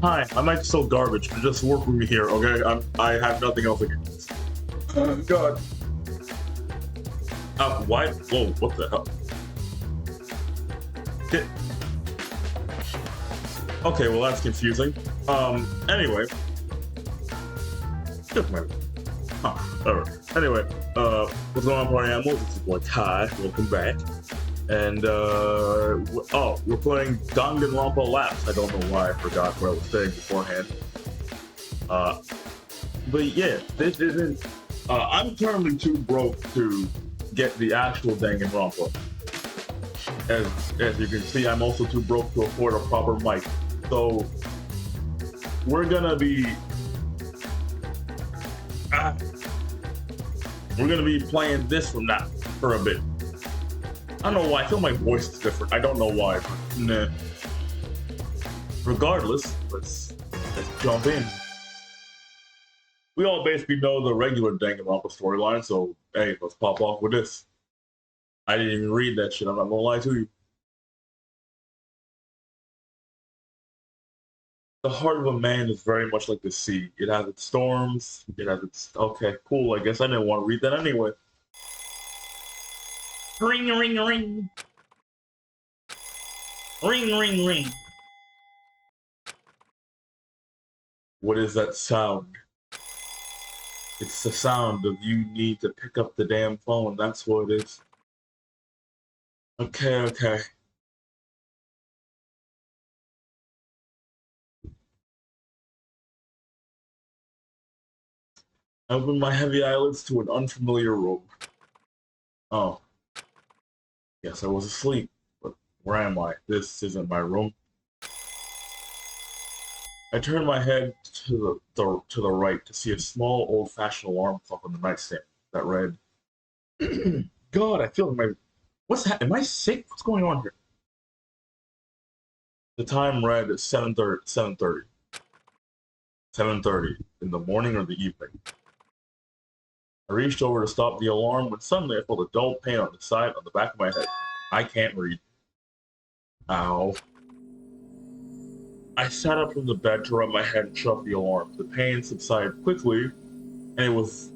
Hi, I might sell garbage, but just work with me here, okay? I have nothing else against this. Oh, God. Why? Whoa, what the hell? Get... Okay, well, that's confusing. Anyway. Alright. Anyway, what's going on, party animals? It's your boy Kai. Welcome back. And, we're playing Danganronpa-lapse. I don't know why I forgot what I was saying beforehand. But yeah, this isn't... I'm currently too broke to get the actual Danganronpa. As you can see, I'm also too broke to afford a proper mic. So, we're gonna be... we're gonna be playing this from now for a bit. I don't know why, I feel my voice is different. I don't know why, but nah. Regardless, let's jump in. We all basically know the regular Danganronpa storyline, so hey, let's pop off with this. I didn't even read that shit, I'm not gonna lie to you. The heart of a man is very much like the sea. It has its storms, it has its... Okay, cool, I guess I didn't want to read that anyway. Ring, ring, ring. Ring, ring, ring. What is that sound? It's the sound of you need to pick up the damn phone. That's what it is. Okay, okay. I opened my heavy eyelids to an unfamiliar room. Oh. Yes, I was asleep. But where am I? This isn't my room. I turned my head to the right to see a small old-fashioned alarm clock on the nightstand that read... God, I feel like my... What's that? Am I sick? What's going on here? The time read 7:30. 7:30. 7:30 in the morning or the evening. I reached over to stop the alarm when suddenly I felt a dull pain on the back of my head. I can't read. Ow. I sat up from the bed to rub my head and shut off the alarm. The pain subsided quickly, and it was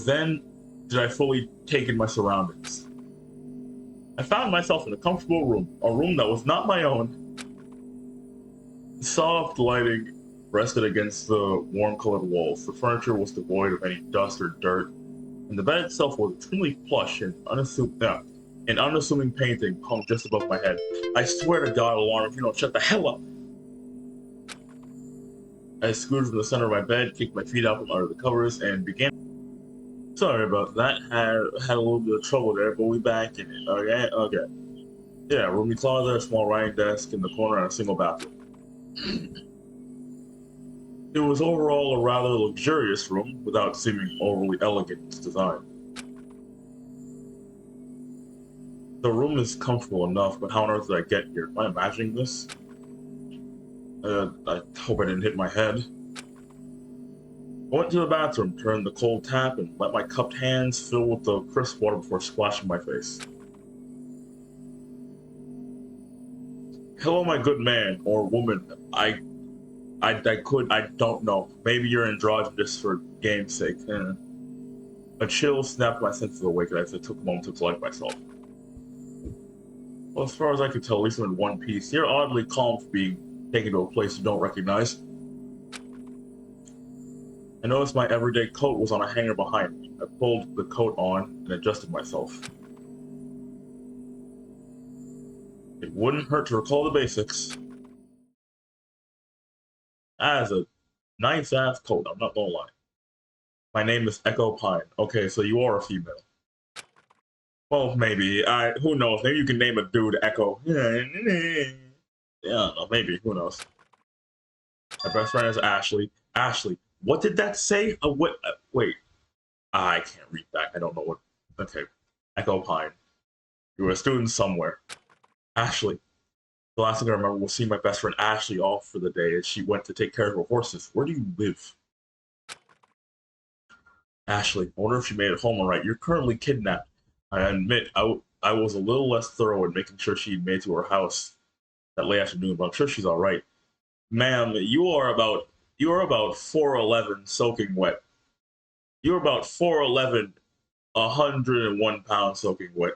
then that I fully take in my surroundings. I found myself in a comfortable room, a room that was not my own. The soft lighting rested against the warm-colored walls. The furniture was devoid of any dust or dirt, and the bed itself was extremely plush and an unassuming painting hung just above my head. I swear to God, alarm, if you don't shut the hell up! I scooted from the center of my bed, kicked my feet out from under the covers, and began... Sorry about that. Had a little bit of trouble there, but we back in it. Okay, okay. Yeah, roomy closet, a small writing desk in the corner, and a single bathroom. It was overall a rather luxurious room, without seeming overly elegant in its design. The room is comfortable enough, but how on earth did I get here? Am I imagining this? I hope I didn't hit my head. I went to the bathroom, turned the cold tap, and let my cupped hands fill with the crisp water before splashing my face. Hello, my good man, or woman. I don't know. Maybe you're androgynous for game's sake. A chill snapped my senses awake as I took a moment to collect myself. Well, as far as I could tell, at least I'm in one piece. You're oddly calm for being taken to a place you don't recognize. I noticed my everyday coat was on a hanger behind me. I pulled the coat on and adjusted myself. It wouldn't hurt to recall the basics. That is a nice-ass coat, I'm not gonna lie. My name is Echo Pine. Okay, so you are a female. Well, maybe. Who knows? Maybe you can name a dude Echo. Yeah, maybe. Who knows? My best friend is Ashley. Ashley, what did that say? Wait. I can't read back. I don't know what... Okay. Echo Pine. You were a student somewhere. Ashley. The last thing I remember was seeing my best friend Ashley off for the day as she went to take care of her horses. Where do you live? Ashley, I wonder if she made it home all right. You're currently kidnapped. I admit, I was a little less thorough in making sure she made it to her house that late afternoon, but I'm sure she's all right. Ma'am, you are about 4'11", soaking wet. You're about 4'11", 101 pounds soaking wet.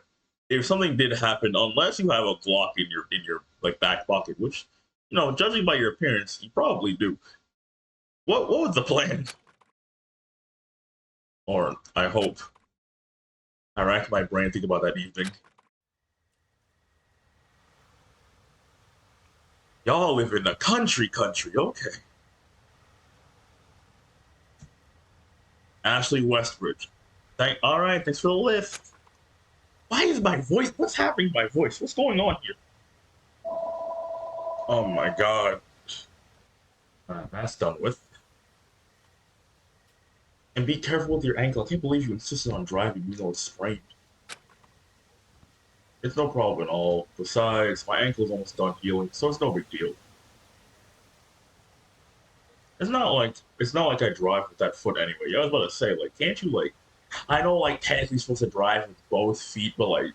If something did happen, unless you have a Glock in your like back pocket, which judging by your appearance, you probably do. What was the plan? Or I hope. I racked my brain thinking about that evening. Y'all live in the country, okay. Ashley Westbridge. All right, thanks for the lift. Why is my voice? What's happening to my voice? What's going on here? Oh my god. That's done with. And be careful with your ankle. I can't believe you insisted on driving even though it's sprained. It's no problem at all. Besides, my ankle is almost done healing, so it's no big deal. It's not like I drive with that foot anyway. Yeah, I was about to say, like, can't you I know technically you're supposed to drive with both feet, but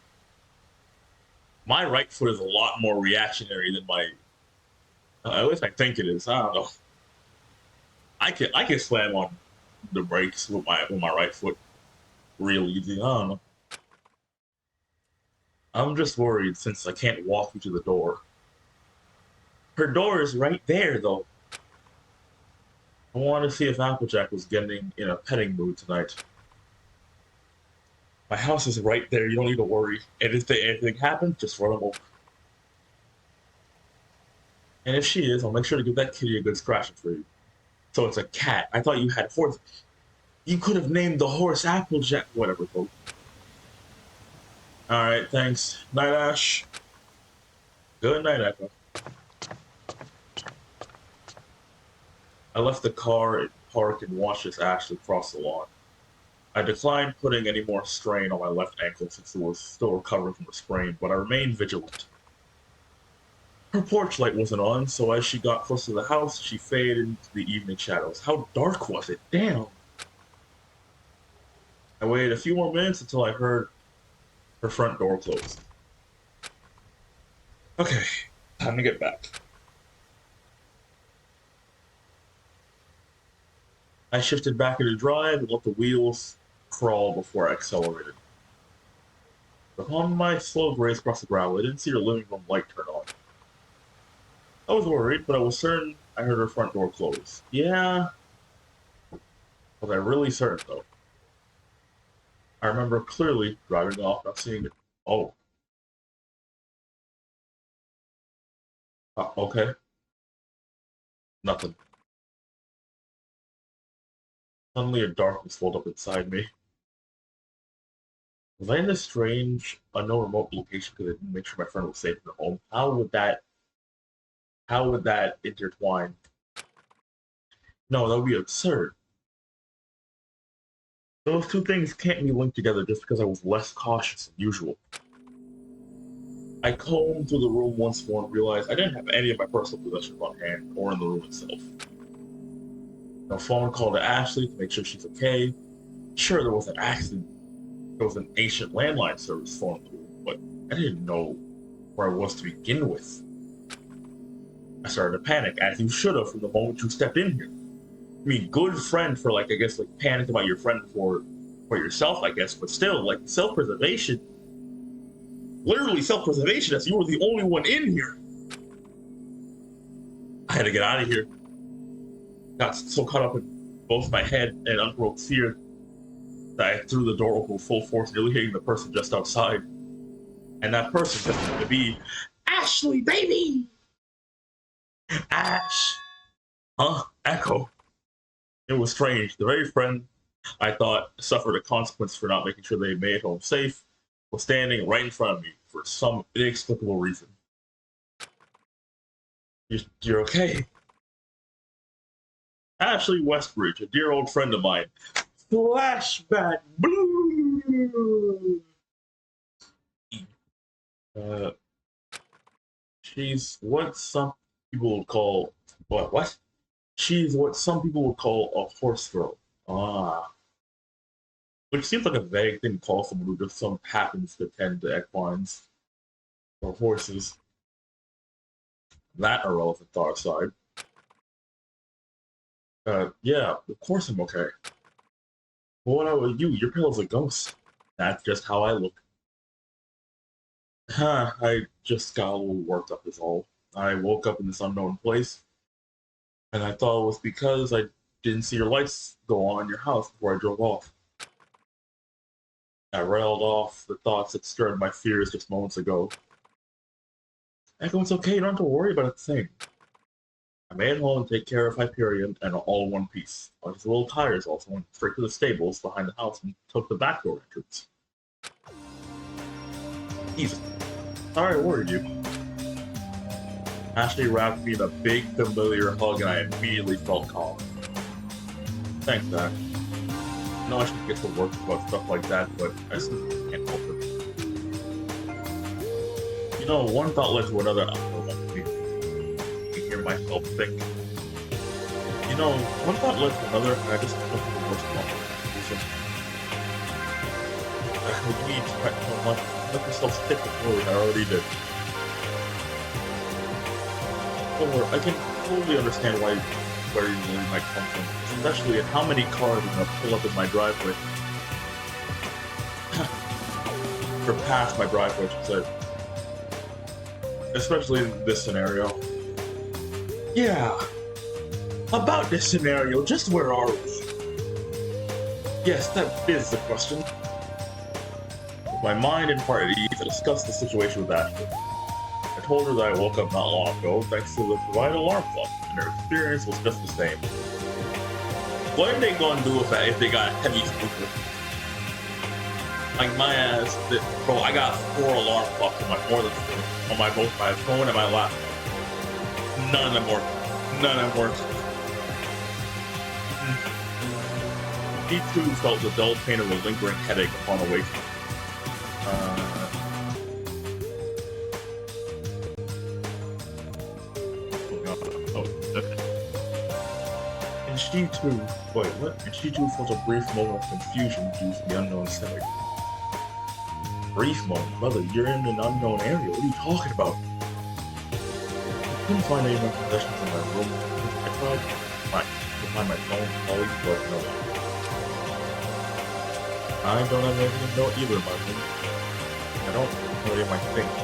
my right foot is a lot more reactionary than my at least I think it is. I don't know. I can slam on the brakes with my right foot real easy. I don't know. I'm just worried since I can't walk you to the door. Her door is right there, though. I want to see if Applejack was getting in a petting mood tonight. My house is right there. You don't need to worry. And if anything happens, just run them over. And if she is, I'll make sure to give that kitty a good scratching for you. So it's a cat. I thought you had horse. You could have named the horse Applejack. Whatever, folks. All right, thanks. Night, Ash. Good night, Echo. I left the car at the park and watched as Ashley cross the lawn. I declined putting any more strain on my left ankle since it was still recovering from a sprain, but I remained vigilant. Her porch light wasn't on, so as she got close to the house, she faded into the evening shadows. How dark was it? Damn! I waited a few more minutes until I heard her front door close. Okay, time to get back. I shifted back into drive and let the wheels crawl before I accelerated. Upon my slow grace across the gravel, I didn't see her living room light turn on. I was worried, but I was certain I heard her front door close. Yeah. Was I really certain, though? I remember clearly driving off, not seeing it. Oh. Okay. Nothing. Suddenly a darkness swelled up inside me. Was I in this strange, unknown remote location because I didn't make sure my friend was safe in her home? How would that intertwine? No, that would be absurd. Those two things can't be linked together just because I was less cautious than usual. I combed through the room once more and realized I didn't have any of my personal possessions on hand or in the room itself. A phone call to Ashley to make sure she's okay. Sure, there was an accident. There was an ancient landline service phone in the room, but I didn't know where I was to begin with. I started to panic, as you should have from the moment you stepped in here. I mean, good friend for I guess panic about your friend for yourself, I guess, but still, self-preservation. Literally self-preservation, as you were the only one in here. I had to get out of here. Got so caught up in both my head and unbroken fear that I threw the door open with full force, nearly hitting the person just outside. And that person just happened to be Ashley, baby! Ash! Huh? Echo. It was strange. The very friend I thought suffered a consequence for not making sure they made home safe was standing right in front of me for some inexplicable reason. You're okay. Ashley Westbridge, a dear old friend of mine. Flashback blue. She's what some people would call what? She's what some people would call a horse girl. Ah. Which seems like a vague thing to call someone who just happens to tend to equines or horses. That irrelevant thought aside. Yeah, of course I'm okay. What about you? Your pillow's a ghost. That's just how I look. Huh, I just got a little worked up is all. I woke up in this unknown place, and I thought it was because I didn't see your lights go on in your house before I drove off. I rattled off the thoughts that stirred my fears just moments ago. Echo, it's okay, you don't have to worry about a thing. I made it home and take care of Hyperion and all in one piece. I was a little tired, so I went straight to the stables behind the house and took the back door entrance. Jesus, sorry I worried you. Ashley wrapped me in a big, familiar hug, and I immediately felt calm. Thanks, Dad. I know I should get to work about stuff like that, but I simply can't help it. You know, one thought led to another. I hear myself think. You know, one thought led to another, and I just took the worst conclusion. You need to try so much. Let yourself stick with what I already did. Or I can totally understand where you really might come from, especially in how many cars are gonna pull up in my driveway. Or past my driveway, I should say. Especially in this scenario. Yeah. About this scenario, just where are we? Yes, that is the question. With my mind and heart at ease, I discussed the situation with Ashley. I told her that I woke up not long ago thanks to the provided alarm clock, and her experience was just the same. What are they gonna do if they got a heavy sleeper? Like my ass, bro, I got 4 alarm clocks on both my phone and my laptop. None of them work. None of them work. He too felt the dull pain of a lingering headache upon awakening. And she too, wait, what? And she too felt a brief moment of confusion due to the unknown setting. Brief moment? Brother, you're in an unknown area. What are you talking about? I couldn't find any of my possessions in my room. I tried to find my phone, always, but no. I don't have anything to know either in my room. I don't know any of my things.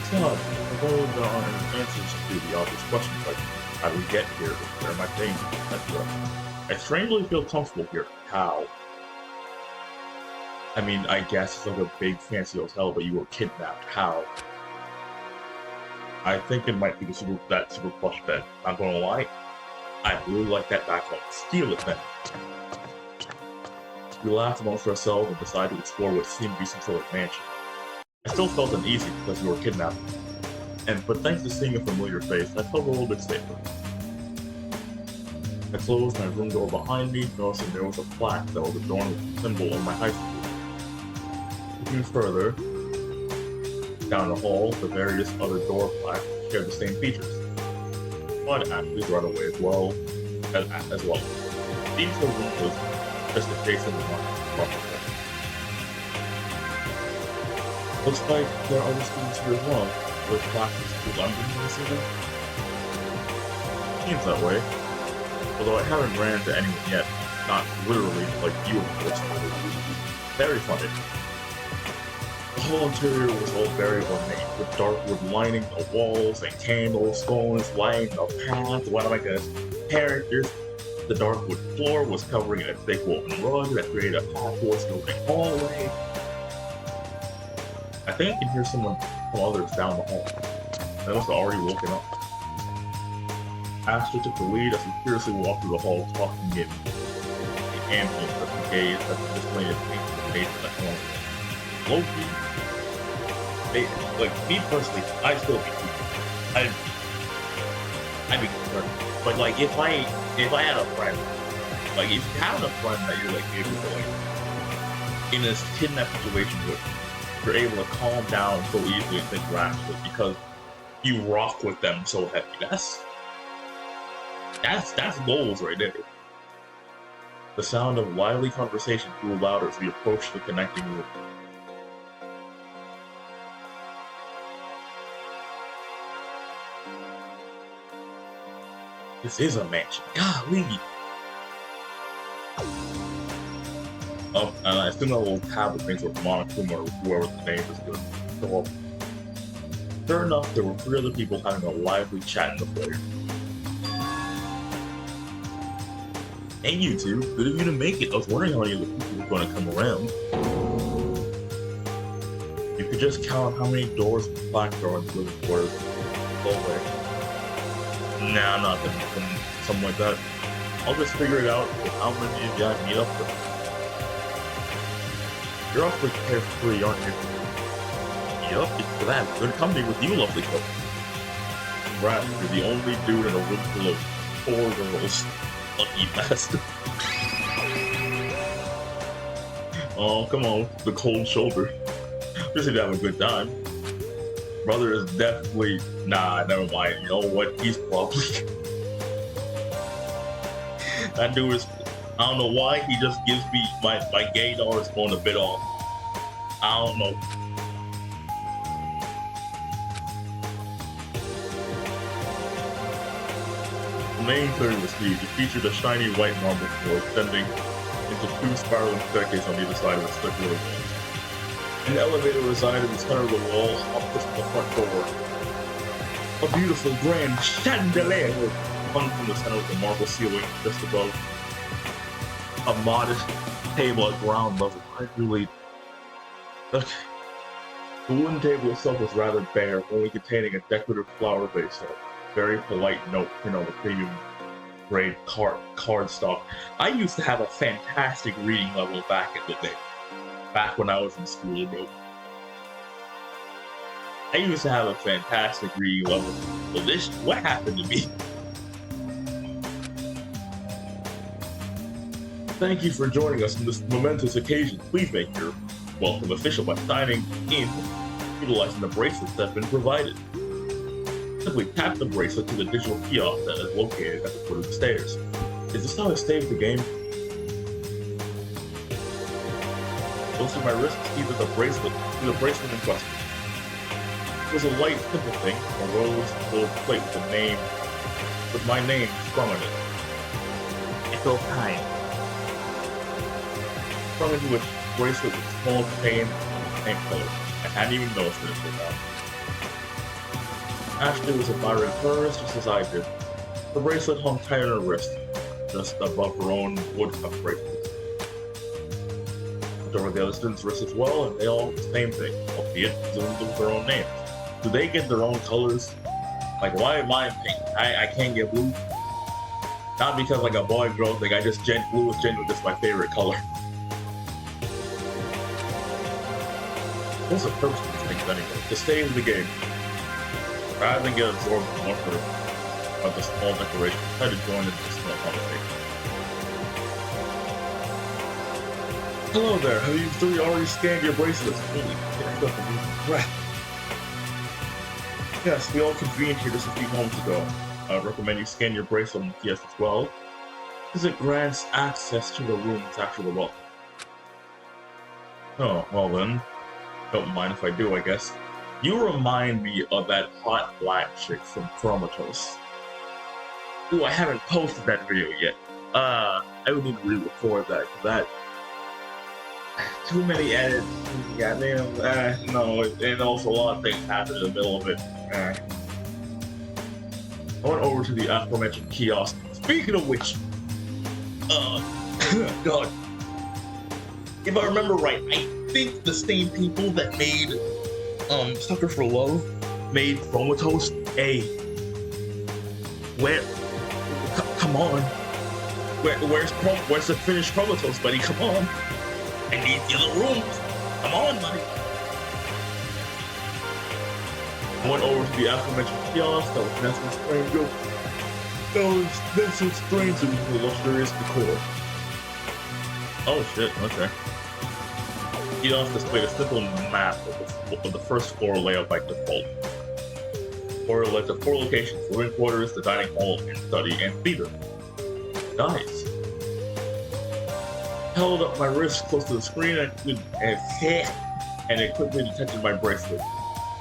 It's not, although there aren't answers to the obvious questions like how do we get here, where am I staying, etc. I strangely feel comfortable here. How? I mean, I guess it's like a big fancy hotel, but you were kidnapped. How? I think it might be that super plush bed. Not gonna lie, I really like that back home. Steal it then. We laughed amongst ourselves and decided to explore what seemed to be some sort of mansion. I still felt uneasy because we were kidnapped, but thanks to seeing a familiar face, I felt a little bit safer. I closed my room door behind me, noticing there was a plaque that was adorned with a symbol of my high school. Looking further, down the hall, the various other door plaques shared the same features. But Ashley's right away as well. Each of them was just adjacent to one. Looks like there are other students here as well, with classes to London this season. Seems that way. Although I haven't ran into anyone yet, not literally like you of course. Very funny. The whole interior was all very ornate, with dark wood lining the walls and candles, stones lining the path. One of my characters. The dark wood floor was covering a thick woven rug that created a path towards the open hallway. I think I can hear some others down the hall. They must have already woken up. Ashley took the lead as we furiously walked through the hall, talking in the ambient of the gaze that the displayed paint to the face of the hall. Loki, like me personally, I'd still be I'd be concerned. But like if I had a friend, like if you have a friend that you're like able to like in this kidnap situation with, you're able to calm down so easily and think rationally because you rock with them so heavy. That's goals right there. The sound of lively conversation grew louder as we approached the connecting room. This is a mansion. Golly. Oh, and I assume that little tablet means with Monokuma or whoever the name is good. So, sure enough, there were 3 other people having a lively chat in the foyer. Hey, you two. Good of you to make it. I was wondering how many of the people were going to come around. You could just count how many doors and plaques are in the living quarters. Hallway. Nah, I'm not gonna do something like that. I'll just figure it out with how many of you guys meet up with. You're awfully carefree, aren't you? Yup, it's for that. Good company with you, lovely couple. Congrats, you're the only dude in a room full of 4 girls. Lucky bastard. Oh, come on, the cold shoulder. Just to have a good time. Brother is definitely... Nah, never mind. You know what? He's probably... That dude is... I don't know why, he just gives me... My gay daughter's going a bit off. I don't know. The main clearing was huge. It featured a shiny white marble floor extending into 2 spiraling staircases on either side of the circular wall. An elevator resided in the center of the wall, opposite the front door. A beautiful grand chandelier hung from the center of the marble ceiling, just above a modest table at ground level. Okay. The wooden table itself was rather bare, only containing a decorative flower vase, a very polite note printed on the premium grade cardstock. I used to have a fantastic reading level back in the day. Back when I was in school, bro. I used to have a fantastic reading level. But this, what happened to me? Thank you for joining us on this momentous occasion. Please make your welcome official by signing in, utilizing the bracelets that have been provided. Simply tap the bracelet to the digital kiosk that is located at the foot of the stairs. Is this how I save the game? Close to my wrist, see the bracelet in question. It was a light, simple thing, a rose gold plate with my name sprung on it. Echo Time. Sprung into a bracelet with small chain same color. I hadn't even noticed it until now. Ashley was admiring hers just as I did. The bracelet hung tight on her wrist, just above her own woodcut bracelet. Over the other students' wrists as well, and they all have the same thing, albeit zoomed with their own names. Do they get their own colors? Like, why am I pink? I can't get blue? Not because like a boy girl thing, blue is genuinely just my favorite color. What's the purpose of these things anyway? To stay in the game. Rather than get absorbed in one of the small decorations, try to join in the small conversation. Hello there, have you 3 already scanned your bracelets? Holy shit, breath. Yes, we all convened here just a few moments ago. I recommend you scan your bracelet on the kiosk as well, because it grants access to the rooms after the welcome. Oh, well then, don't mind if I do, I guess. You remind me of that hot black chick from Chromatos. Ooh, I haven't posted that video yet. I would need to re-record that. Too many edits, goddamn, no, and also a lot of things happen in the middle of it. I went over to the aforementioned kiosk. Speaking of which, God, if I remember right, I think the same people that made, Sucker for Love made Chromatos A. Where, come on, where's the finished Chromatos, buddy, come on. I need the other rooms. Come on, buddy. I went over to the aforementioned kiosk that was nestled strange with the luxurious decor. Oh shit, okay. The kiosk displayed a simple map of the first floor layout by default. Or led to 4 locations: living quarters, the dining hall, and study, and theater. Nice. Held up my wrist close to the screen and it quickly detected my bracelet,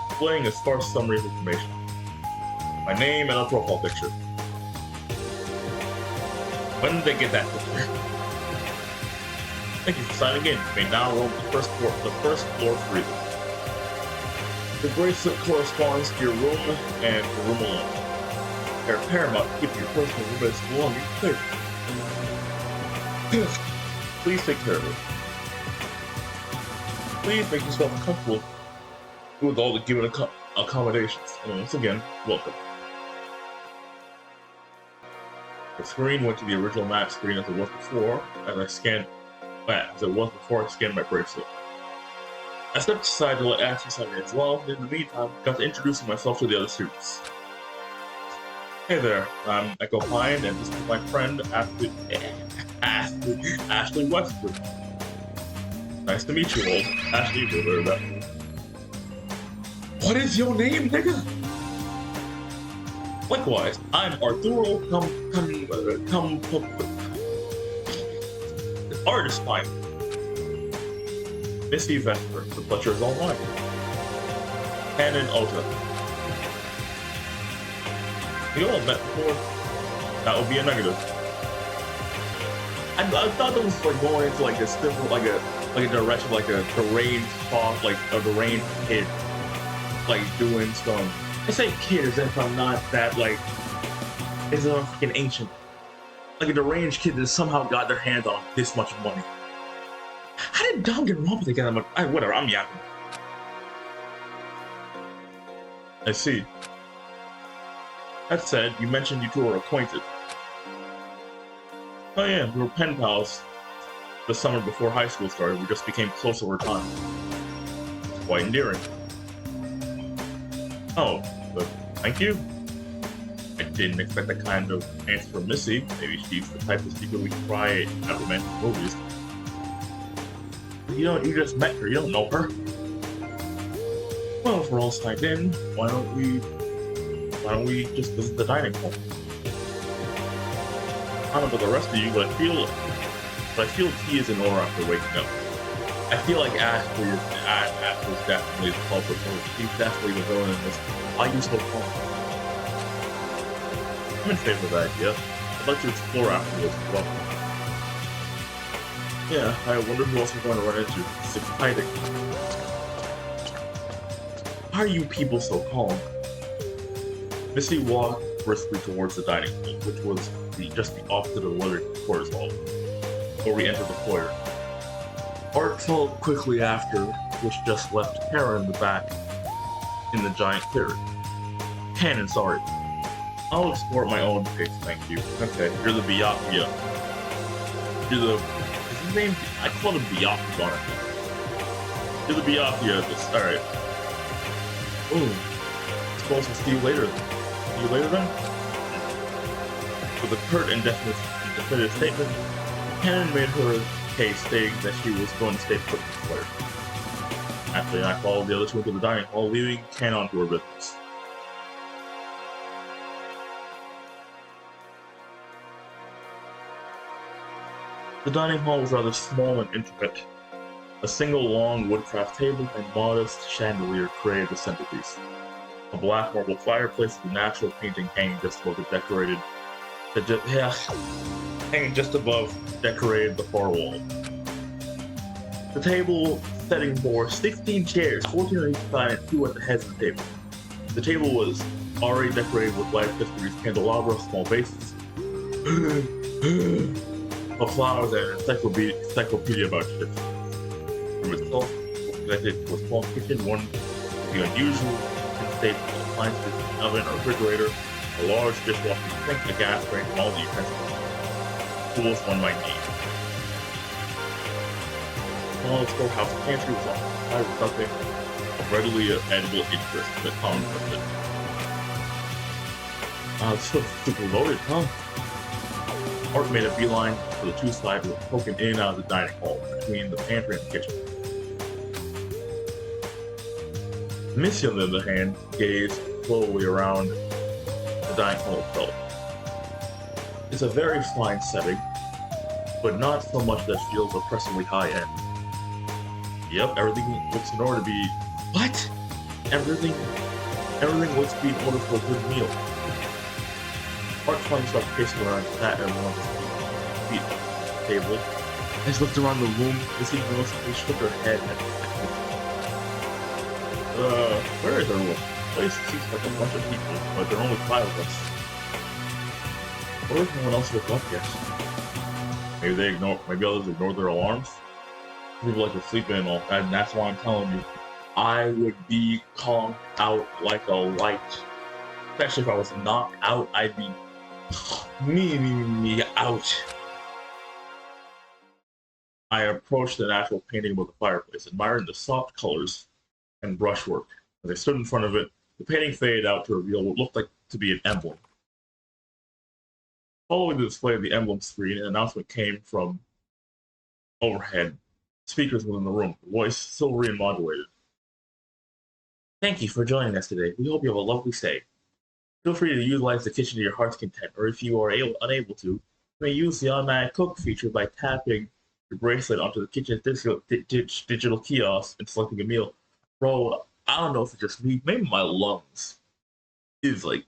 displaying a sparse summary of information. My name and a profile picture. When did they get that picture? Thank you for signing in. You may now roam the first floor freely. The bracelet corresponds to your room and the room alone. They're paramount to keep your personal roommate's belongings safe. Please take care of it. Please make yourself comfortable with all the given accommodations. And once again, welcome. The screen went to the original map screen as it was before, as I scanned my bracelet. I stepped aside to let Ashley sign in as well, and in the meantime, got to introducing myself to the other students. Hey there, I'm Echo Pine, and this is my friend Ashley Westwood. Nice to meet you all. Ashley, you'll learn that. What is your name, nigga? Likewise, I'm Arturo Artist Pine. Missy Vesper, the pleasure is all mine. Canon Ultra. We all met before. That would be a negative. I thought that was like going into like a simple, like a direction, like a deranged thought, like a deranged kid, like doing some. I say kid as if I'm not that like, as if I'm freaking ancient. Like a deranged kid that somehow got their hands on this much money. How did Danganronpa get that much? Whatever, I'm yapping. I see. That said, you mentioned you two are acquainted. Oh yeah, we were pen pals the summer before high school started. We just became close over time. It's quite endearing. Oh, but thank you. I didn't expect that kind of answer from Missy. Maybe she's the type of secret we try at romantic movies. You just met her, you don't know her. Well, if we're all signed in, why don't we just visit the dining hall? I don't know about the rest of you, but I feel tea is in order after waking up. I feel like Ashley is definitely the culprit. She's definitely the villain in this. Why are you so calm? I'm in favor of that idea. I'd like to explore afterwards as well. Yeah, I wonder who else we're going to run into. It's exciting. Why are you people so calm? Missy walked briskly towards the dining hall, which was just the opposite of the living quarters hall, where we entered the foyer. Art followed quickly after, which just left Kara in the back in the giant clearing. Canon, sorry. I'll explore at my own pace, thank you. Okay, you're the Byakuya. You're the... Is his name? I call him Byakuya. You're the Byakuya of this. Alright. Ooh. Suppose we'll see you later. See you later then? With a curt and definitive statement, Canon made her case, stating that she was going to stay put in the flare. Ashley and I followed the other two into the dining hall, leaving Canon to her business. The dining hall was rather small and intricate. A single long woodcraft table and modest chandelier created the centerpiece. A black marble fireplace with a natural painting hanging just above decorated the far wall. The table setting bore 16 chairs, 14 on each side and 2 at the heads of the table. The table was already decorated with light fixtures, candelabra, small vases, of flowers, and an encyclopedia about ships. The room itself was connected to a small kitchen, one of the unusual staple appliances, an oven, a refrigerator, a large dishwashing sink, a gas range, and all the utensils, tools one might need. The small storehouse pantry was occupied with something of readily edible interest to the common person. It's so super loaded, huh? Art made a beeline for the two sides, poking in and out of the dining hall between the pantry and the kitchen. Missy, on the other hand, gazed slowly around the dining hall itself. It's a very fine setting, but not so much that feels oppressively high-end. Yep, everything looks in order to be... What? Everything looks to be in order for a good meal. Art finds himself pacing around that and wanted to speak. feet on the table. I just looked around the room, Missy noticeably shook her head at where is everyone? The place seems like a bunch of people, but there are only 5 of us. What if no one else woke up yet? Maybe others ignore their alarms? People like to sleep in and all that, and that's why I'm telling you, I would be conked out like a light. Especially if I was knocked out, I'd be me out. I approached the natural painting above the fireplace, admiring the soft colors and brushwork. As I stood in front of it, the painting faded out to reveal what looked like to be an emblem. Following the display of the emblem screen, an announcement came from overhead speakers within the room, voice silvery and modulated. Thank you for joining us today. We hope you have a lovely stay. Feel free to utilize the kitchen to your heart's content, or if you are unable to, you may use the automatic cook feature by tapping your bracelet onto the kitchen's digital kiosk and selecting a meal. Bro, I don't know if it's just me. Maybe my lungs is like,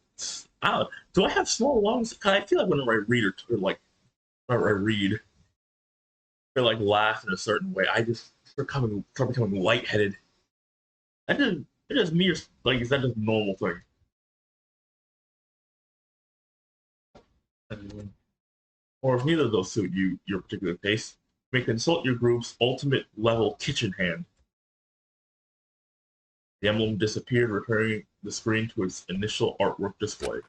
I don't know. Do I have small lungs? I feel like whenever I read or like laugh in a certain way, I just start becoming lightheaded. It's just me, or like, is that just a normal thing? Or if neither of those suit your particular taste, you may consult your group's ultimate level kitchen hand. The emblem disappeared, returning the screen to its initial artwork display.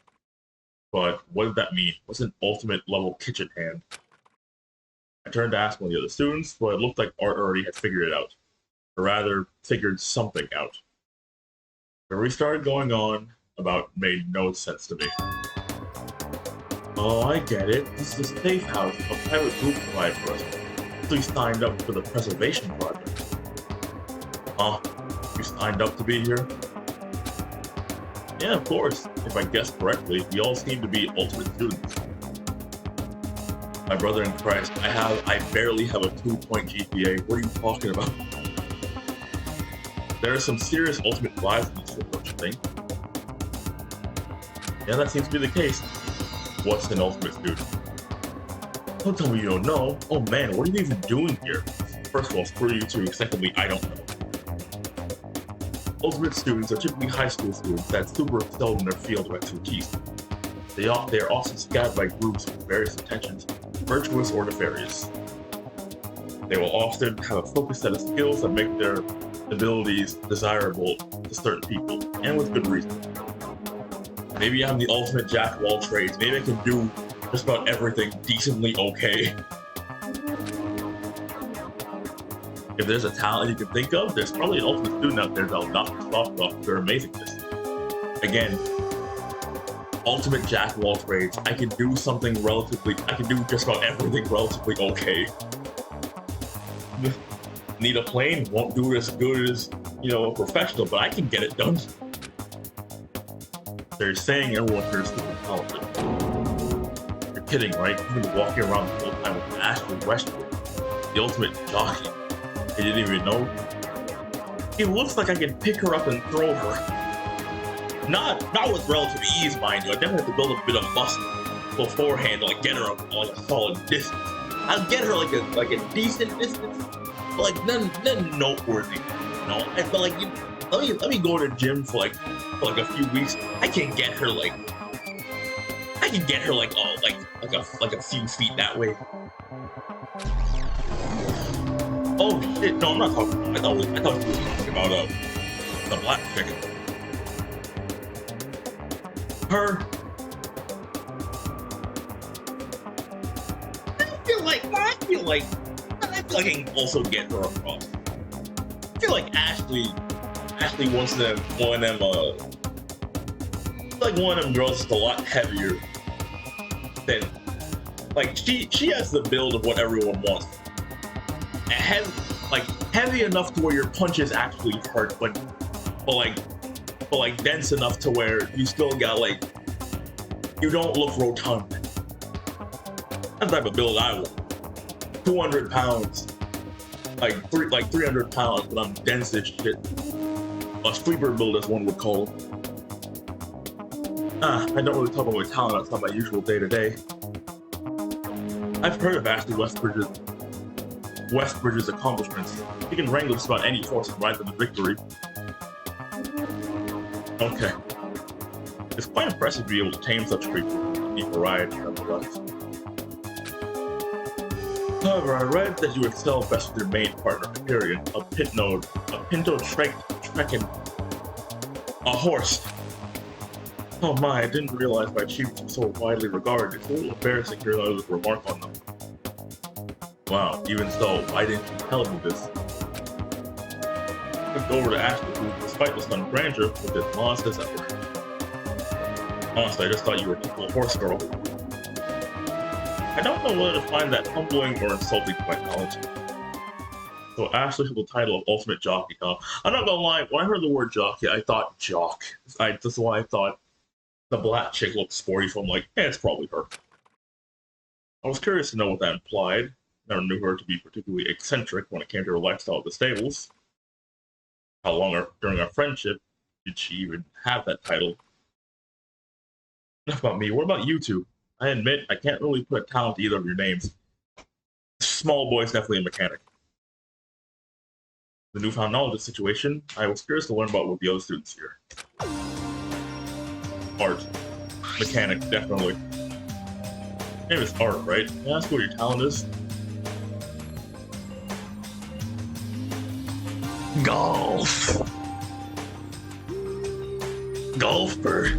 But what did that mean? What's an ultimate level kitchen hand? I turned to ask one of the other students, but it looked like Art already had figured it out. Or rather, figured something out. Where we started going on about made no sense to me. Oh, I get it. This is a safe house a private group provided for us. So we signed up for the preservation project. Huh? You signed up to be here? Yeah, of course. If I guessed correctly, we all seem to be ultimate students. My brother in Christ, I barely have a 2-point GPA. What are you talking about? There are some serious ultimate vibes in this don't you think? Yeah, that seems to be the case. What's an ultimate student? Don't tell me you don't know. Oh man, what are you even doing here? First of all, screw you two. Secondly, I don't know. Ultimate students are typically high school students that super excel in their field of expertise. They are often scattered by groups with various intentions, virtuous or nefarious. They will often have a focused set of skills that make their abilities desirable to certain people, and with good reason. Maybe I'm the ultimate jack of all trades. Maybe I can do just about everything decently okay. If there's a talent you can think of, there's probably an ultimate student out there that'll knock your socks off their amazingness. Again, ultimate jack of all trades. I can do just about everything relatively okay. Need a plane, won't do it as good as, a professional, but I can get it done. They're saying everyone here is super talented. You're kidding, right? You've been walking around the whole time with Ashley Westwood, the ultimate jockey. You didn't even know? It looks like I can pick her up and throw her. Not with relative ease, mind you. I definitely have to build a bit of muscle beforehand to get her up a solid distance. I'll get her like a decent distance, but none noteworthy. But let me go to the gym for a few weeks. I can get her a few feet that way. Oh shit! No, I'm not talking. I thought we were talking about the black chicken. Her. I feel like I can also get her across. I feel like Ashley wants one of them girls that's a lot heavier than she has the build of what everyone wants. Heavy enough to where your punches actually hurt, but dense enough to where you still got you don't look rotund. That's the type of build I want. 200 pounds, 300 pounds, but I'm dense as shit. A sleeper build, as one would call them. I don't really talk about my talent outside my usual day to day. I've heard of Ashley Westbridge's accomplishments. He can wrangle just about any force and ride them to victory. Okay. It's quite impressive to be able to tame such creatures and be variety nonetheless. However, I read that you excel best with your main partner, Hyperion, a Pinto Trekken, a horse. Oh my, I didn't realize my achievements were so widely regarded. It's a little embarrassing to hear others remark on them. Wow, even so, why didn't you tell me this? I looked over to Ashley, who, despite the stunned grandeur, looked as modest as ever. Honestly, I just thought you were a typical horse girl. I don't know whether to find that humbling or insulting to my knowledge. So Ashley had the title of Ultimate Jockey, huh? I'm not gonna lie, when I heard the word jockey, I thought jock. That's why I thought the black chick looked sporty, so I'm like, yeah, it's probably her. I was curious to know what that implied. Never knew her to be particularly eccentric when it came to her lifestyle at the stables. How long during our friendship did she even have that title? Enough about me, what about you two? I admit, I can't really put a talent to either of your names. Small boy's definitely a mechanic. The newfound knowledge of the situation, I was curious to learn about what the other students here. Art. Mechanic, definitely. Your name is Art, right? Can I ask what your talent is? Golf! Golfer.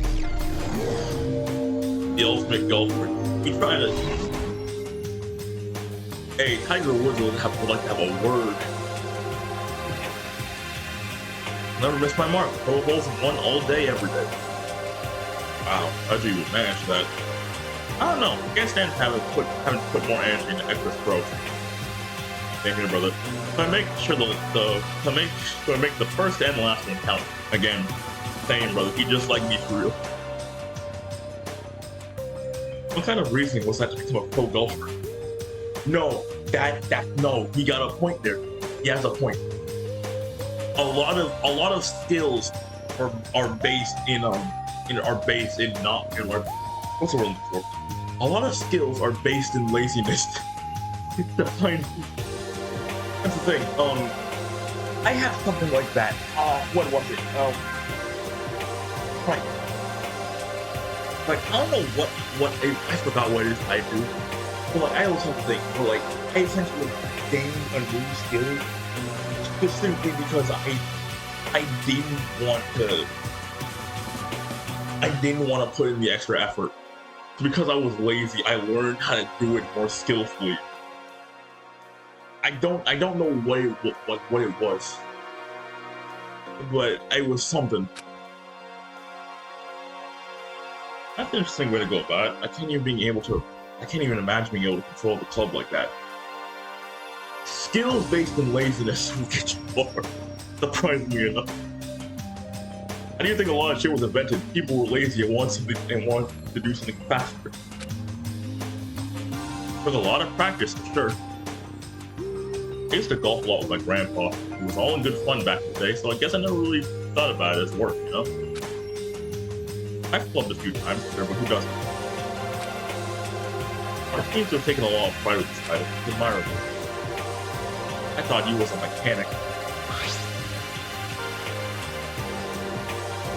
The ultimate golfer. He's trying to... Hey, Tiger Woods would like to have a word. Never missed my mark. Throw holes in one all day, every day. Wow, how'd you even manage that? I don't know. I can't stand having put more energy into extra throws. Same here, brother. So I make sure to make the first and last one count. Again, same, brother. He just like me for real. What kind of reasoning was that to become a pro golfer? No, no. He got a point there. He has a point. A lot of skills are based in not what's the word for? A lot of skills are based in laziness. That's the thing. I have something like that. What was it? Right. Like, I don't know I forgot what it is I do. But like, I also think, but like, I essentially gain a new skill just simply because I didn't want to put in the extra effort. Because I was lazy, I learned how to do it more skillfully. I don't know what it was, but it was something. That's an interesting way to go about it. I can't even imagine being able to control the club like that. Skills based in laziness will get you far, surprisingly enough. How do you think a lot of shit was invented? People were lazy and wanted to do something faster. There's a lot of practice, for sure. I used to golf a lot with my grandpa. It was all in good fun back in the day, so I guess I never really thought about it as work, you know? I've clubbed a few times, but who doesn't? Our teams have taken a lot of pride with this title. It's admirable. I thought you was a mechanic.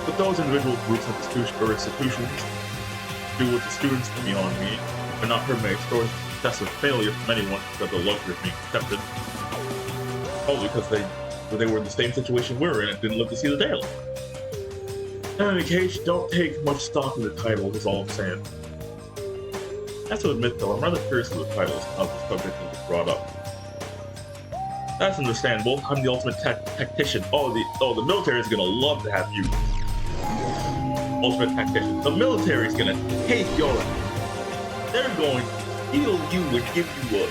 But those individual groups and institutions do what the students beyond me, but not heard many stories of successive failure from anyone except the luxury of being accepted. Probably because they were in the same situation we were in and didn't live to see the daylight. In any case, don't take much stock in the title, is all I'm saying. I have to admit though, I'm rather curious of the titles and how the subject was brought up. That's understandable. I'm the ultimate tactician. Oh, the military is gonna love to have you. Ultimate tactician. The military is gonna take your ass. They're going to heal you and give you a...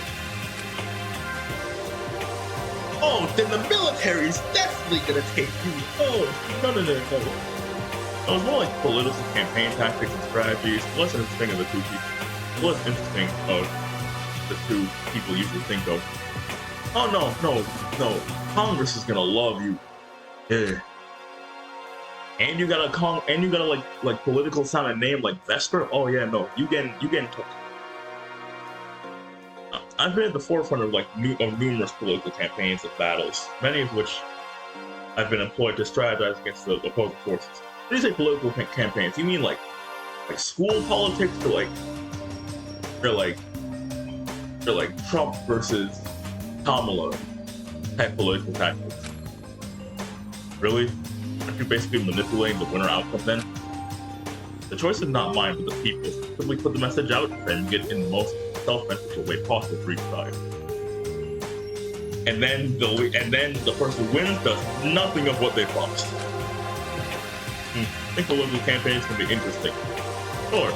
Oh, then the military is definitely gonna take you. Oh, no. It was more like political campaign tactics and strategies, less interesting of the two people. Less interesting of the two people usually think of. Oh no. Congress is gonna love you. Yeah. And you got a like political sounding name like Vesper. Oh yeah, no, you getting cooked. I've been at the forefront of of numerous political campaigns and battles, many of which I've been employed to strategize against the opposing forces. When you say political campaigns, you mean like school politics, or like Trump versus Kamala type political tactics? Really? Aren't you basically manipulating the winner outcome then? The choice is not mine, but the people's. Simply put the message out and get it in the most self-beneficial way possible for each side. And then the person who wins does nothing of what they promised. I think political campaigns can be interesting. Sure.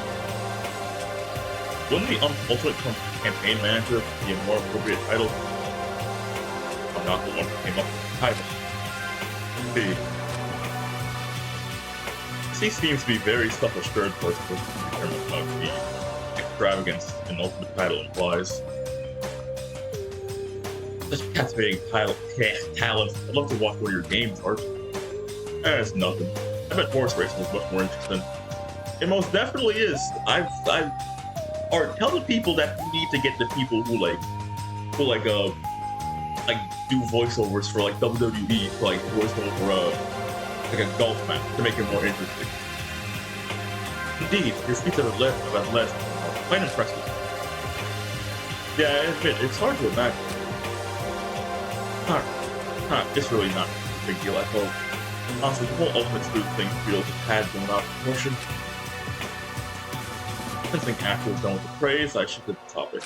Wouldn't the ultimate campaign manager be a more appropriate title? I'm not the one who came up with the title. He seems to be very self-assured person in terms of the extravagance an ultimate title implies. Such captivating talent. I'd love to watch one of your games, Art. It's nothing. I bet horse racing is much more interesting. It most definitely is. Art, tell the people that you need to get the people who do voiceovers for like WWE, for like voice over like a golf match to make it more interesting. Indeed, your feats of left quite impressive. Yeah, I admit, it's hard to imagine. It's really not a big deal, I hope. Honestly, the whole Ultimate Student thing feels a tad blown out of proportion. I think after we're done with the praise, I should get the topic.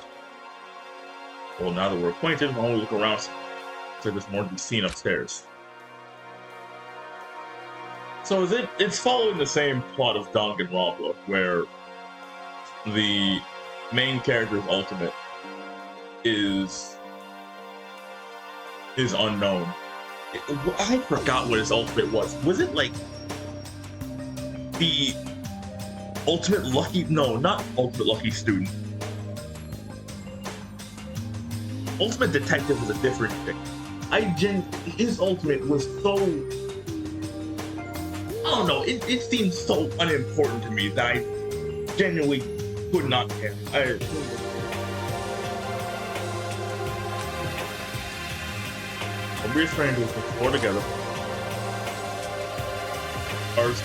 Well, now that we're acquainted, why don't we look around so there's more to be seen upstairs. So it's following the same plot of Danganronpa, where the main character's ultimate is unknown. I forgot what his ultimate was. Was it like the ultimate lucky? No, not ultimate lucky student. Ultimate detective was a different thing. His ultimate was so, I don't know, it seemed so unimportant to me that I genuinely could not care. We're strangers explore together. Art's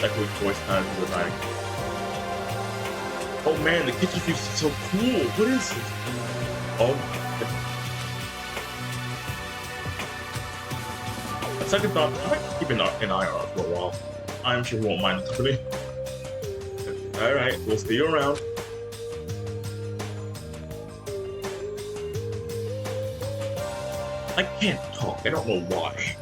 echoing voice times in the night. Oh man, the kitchen feels so cool. What is this? Oh. A second thought, I might keep an eye on it for a while. I'm sure he won't mind the company. Alright, we'll see you around. I can't talk, I don't know why.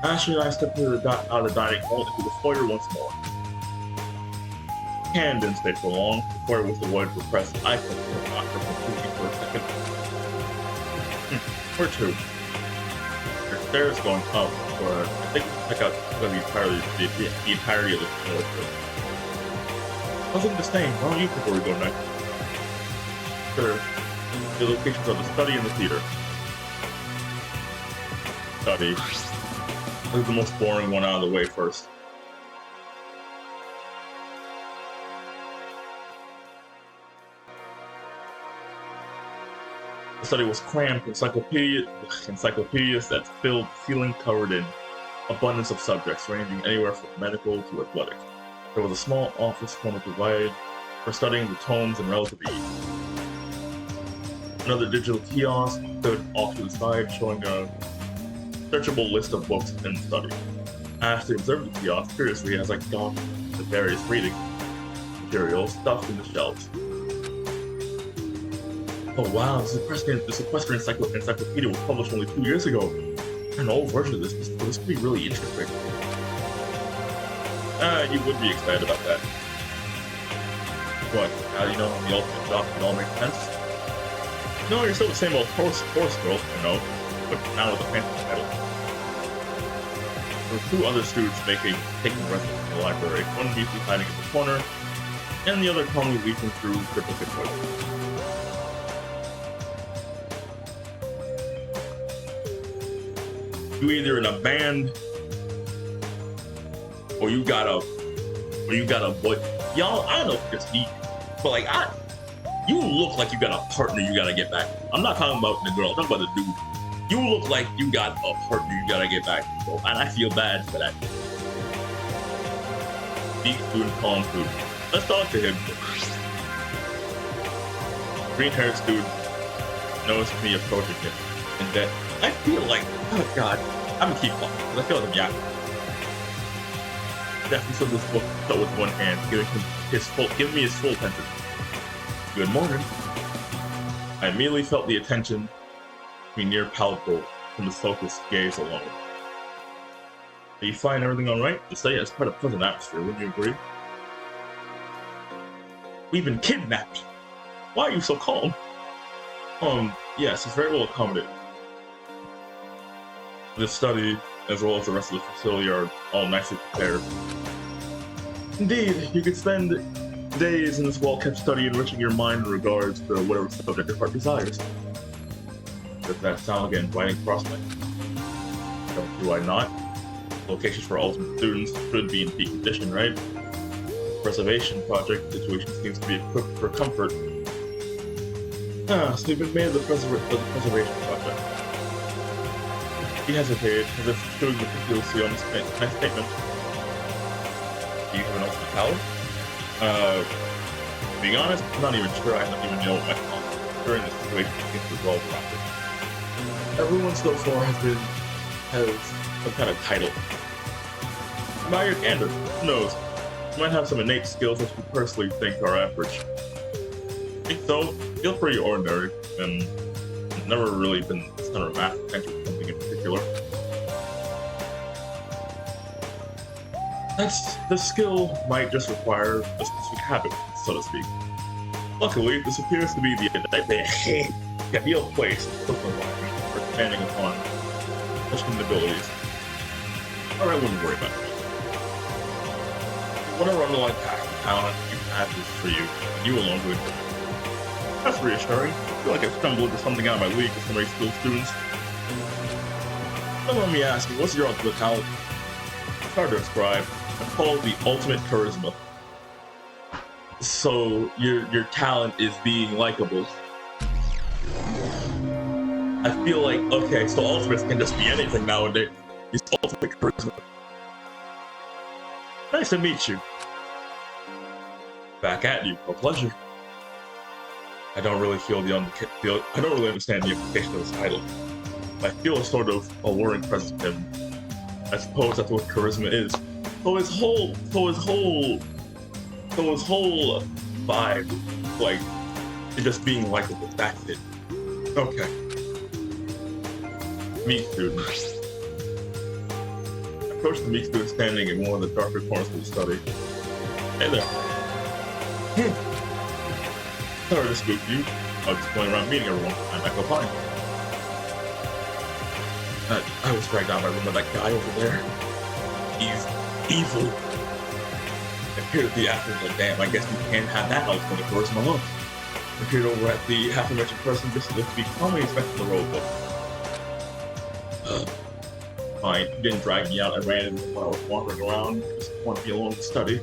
Ashley and I stepped out of the dining hall into the foyer once more. Can didn't stay for long. The foyer was devoid of repressed eye contact completely for a second. Or two. There's stairs going up, but I think we'll check out the entirety of the floor. Nothing to say, why don't you before we go next? Sure. The locations are the study and the theater. Study. This is the most boring one out of the way first. The study was crammed with encyclopedias that filled the ceiling, covered in abundance of subjects ranging anywhere from medical to athletic. There was a small office corner provided for studying the tomes in relative ease. Another digital kiosk stood off to the side, showing a searchable list of books in study. Ashley observed the kiosk curiously as I gone the various reading materials stuffed in the shelves. Oh wow, this equestrian encyclopedia was published only 2 years ago. An old version of this could be really interesting. You would be excited about that. What, now you know how the ultimate document all makes sense? No, you're still the same old horse girl, you know, but now with a fancy title. There were 2 other students taking residence in the library, one briefly hiding in the corner, and the other calmly leafing through the book of choice. You either in a band, or you got a what? Y'all, I don't know if it's deep, but like You look like you got a partner you gotta get back. I'm not talking about the girl, I'm talking about the dude. You look like you got a partner you gotta get back to, bro. And I feel bad for that. Deep student calm food. Let's talk to him. Green-haired student noticed me approaching him. And then I feel like, oh god, I'm gonna keep talking, because I feel like I'm yapping. Definitely stood this book shut with one hand, giving me his full attention. Good morning. I immediately felt the attention be near palpable from his focused gaze alone. Do you find everything alright? To say it's quite a pleasant atmosphere, wouldn't you agree? We've been kidnapped. Why are you so calm? Yes, it's very well accommodated. This study, as well as the rest of the facility, are all nicely prepared. Indeed, you could spend days in this well-kept study enriching your mind in regards to whatever subject your heart desires. Does that sound like an inviting prospect? Do I not? Locations for ultimate students should be in peak condition, right? Preservation project situation seems to be equipped for comfort. So you've been made the preservation project. He hesitated, as if showing meticulously on his my statement. Do you have an ultimate power? Being honest, I'm not even sure. I don't even know what my thoughts during this situation gets resolved properly. Everyone so far has some kind of title. About your candor, who knows? You might have some innate skills that you personally think are average. I think so. Feel pretty ordinary, and I've never really been the center of mass attention to something in particular. The skill might just require a specific habit, so to speak. Luckily, this appears to be the ideal place for expanding upon such abilities. Or I wouldn't worry about it. Whatever underlying passion and talent you have is for you, and you alone do it. That's reassuring. I feel like I've stumbled into something out of my league with some school students. Don't let me ask you, what's your ultimate talent? It's hard to describe. I call it the ultimate charisma. So your talent is being likable. I feel like, okay, so ultimates can just be anything nowadays. It's ultimate charisma. Nice to meet you. Back at you, a pleasure. I don't really feel I don't really understand the implication of this title. I feel a sort of alluring presence in him. I suppose that's what charisma is. So his whole vibe, like, it's just being likable. That's it. Okay. Meat student. I approached the meat student standing in one of the darker corners of the study. Hey there. Sorry to spook you. I was just going around meeting everyone. I'm Echo Pine. I was dragged down by room by that guy over there. He's evil. I appeared at the afterwards like, damn, I guess we can't have that house when the charisma alone. I appeared over at the aforementioned person just to be calmly expecting the road book. Fine, he didn't drag me out. I ran in while I was wandering around. Just wanted to be alone in the study.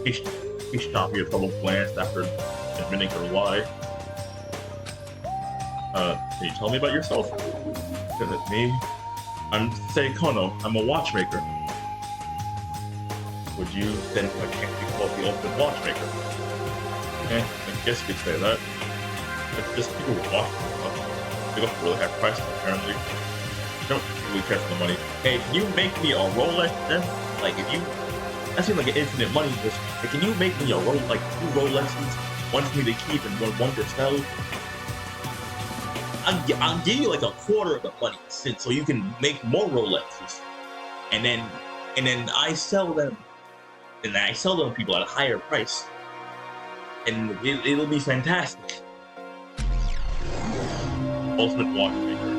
He shot me a troubled glance after admitting her lie. Can you tell me about yourself? Is it me? I'm Seikono. I'm a watchmaker. Would you then by chance be called the ultimate watchmaker? I guess you could say that. It's just people who watch stuff. They don't really have prices, apparently. They don't really care for the money. Hey, can you make me a Rolex then? Like, if you... That seems like an infinite money just... Hey, can you make me a Rolex, like 2 Rolexes? One for me to keep and one to sell? I'll give you like a quarter of the money so you can make more Rolexes. And then I sell them. And I sell them to people at a higher price. And it'll be fantastic. Ultimate watchmaker.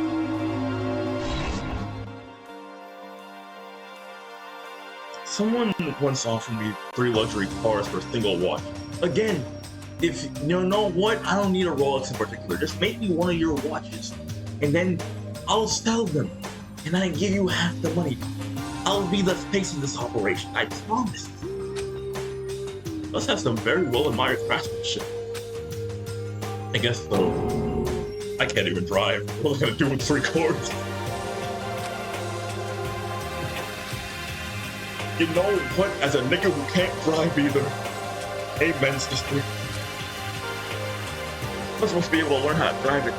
Someone once offered me 3 luxury cars for a single watch. Again, if you know what, I don't need a Rolex in particular. Just make me one of your watches, and then I'll sell them, and I give you half the money. I'll be the face of this operation. I promise. Let's have some very well admired craftsmanship. I guess so. I can't even drive. What was I gonna do with 3 chords? You know what? As a nigga who can't drive either. Amen, sister. I'm supposed to be able to learn how to drive it.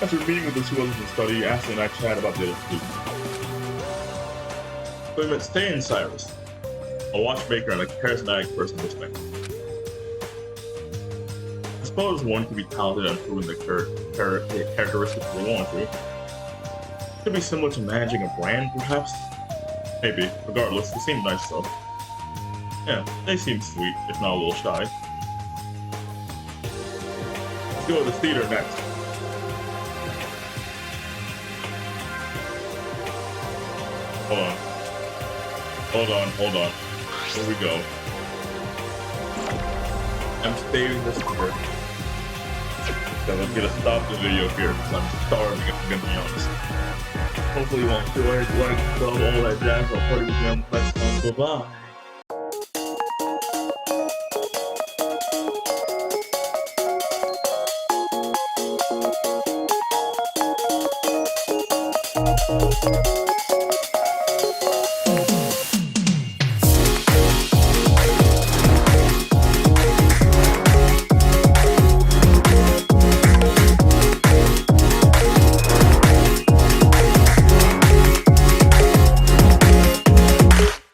After meeting with the 2 others in study, Ashley and I chat about the other students. So we met Stay and Cyrus, a watchmaker and a charismatic person to respect. I suppose one could be talented at improving the characteristics they want to. Could be similar to managing a brand, perhaps? Maybe. Regardless, they seem nice though. Yeah, they seem sweet, if not a little shy. Let's go to the theater next. Hold on. Here we go. I'm saving this here. So I'm gonna stop the video here because I'm starving, if I'm gonna be honest. Hopefully you won't enjoy it, like, all that jazz. I'll party with you on the next one. Bye-bye.